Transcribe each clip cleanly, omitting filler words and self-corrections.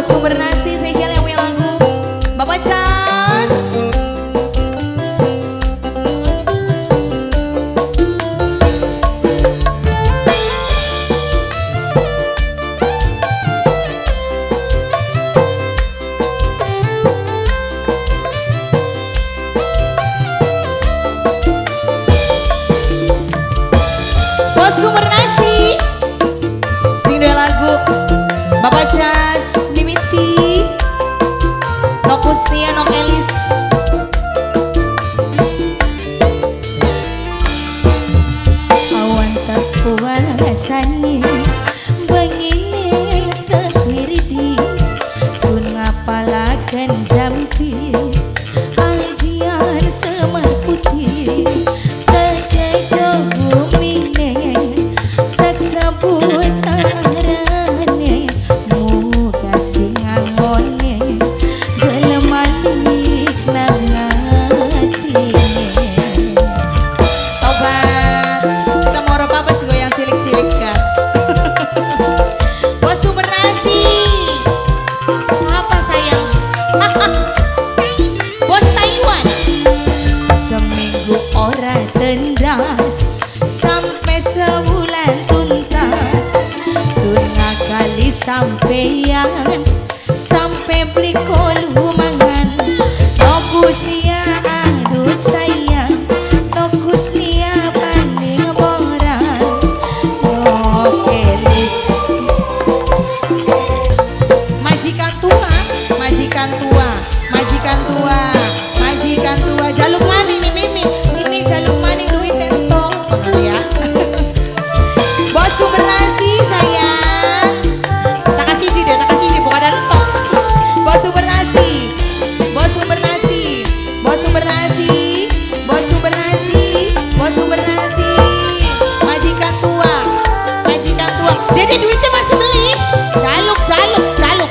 Bos sumber nasi saya yang punya lagu Bapak Cas. Bos sumber nasi sing dua lagu Bapak Cas Mimiti Nok Kusnia Nok Elis. Awan terpuan rasanya bengine kewiridi sun ngapalakan jampi ajian semar putih kekejo bumine tak sebut arane muka singangone gelemalik nang atine. Tobat kita mau apa sih goyang cilik-cilik kan. Bos sumber nasi siapa sayang. Bos Taiwan Seminggu ora tendas sampai sebulan tuntas sun ngakali sampeyan sampai beli kolu mangan no Gustia aduh sayang no Gustia paling boran no Elis. majikan tua majikan tua majikan tua majikan tua jaluk maning nih Mimi ini jaluk maning duit ento ya. Bos sumber nasi sayang tak kasih sih deh tak kasih sih bukan dan tok. Bos sumber nasi bos sumber nasi bos sumber nasi bos sumber nasi bos sumber nasi majikan tua dede duitnya masih beli jaluk jaluk jaluk.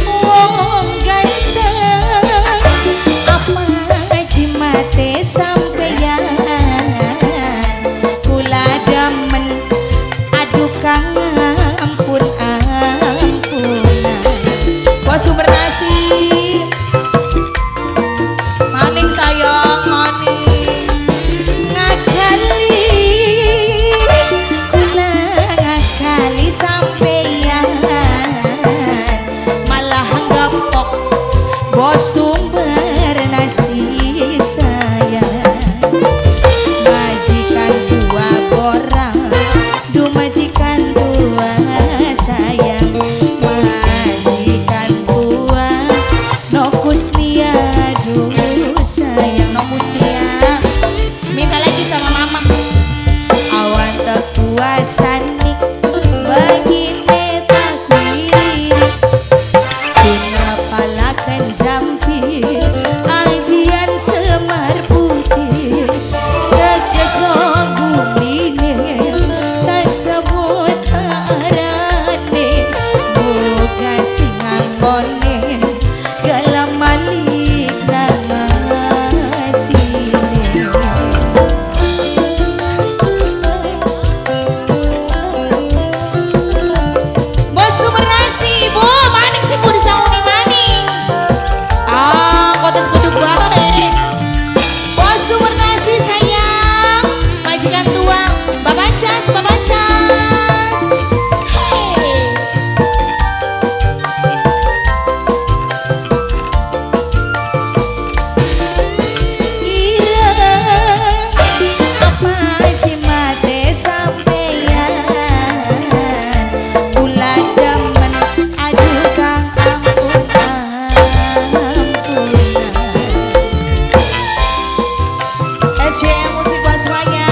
Wong ganteng apa jimate sampeyan kula damen aduh kang ampun ampunan. Bos sumber nasi maning sayang maning Ngakali kula ngakali sampeyan malah gapok bos sumber nasi sayang. Majikan tua borang du majikan tua sayang majikan tua no Kusnia du sayang no Kusnia minta lagi sama mama. awan terpuasani begini tak wiri suna palakan jampi ajian semar putih kekejong bumine tak sebut arane buka singangone gelamalik nang atine. Bos sumber nasi bu maning sih bu disauni maning kotes beduk baik. Bos sumber nasi sayang majikan tua Bapak Cas Bapak Cas. Hey. Ireng apa jimate sampeyan kula demen aduh kang ampun ampunan. SCM musik buat semuanya.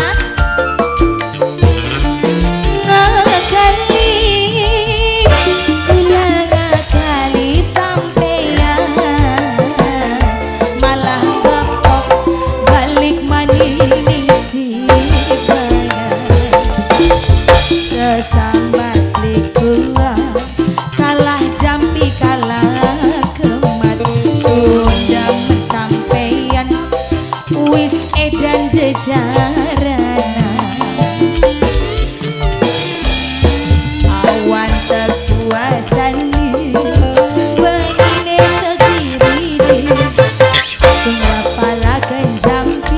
Ngakali kula ngakali sampeyan malah gapok balik maning si bayan sesambat likula kalah jampi kalah kemat sunda sampeyan wis edan jejarana awan terpuasani kenjam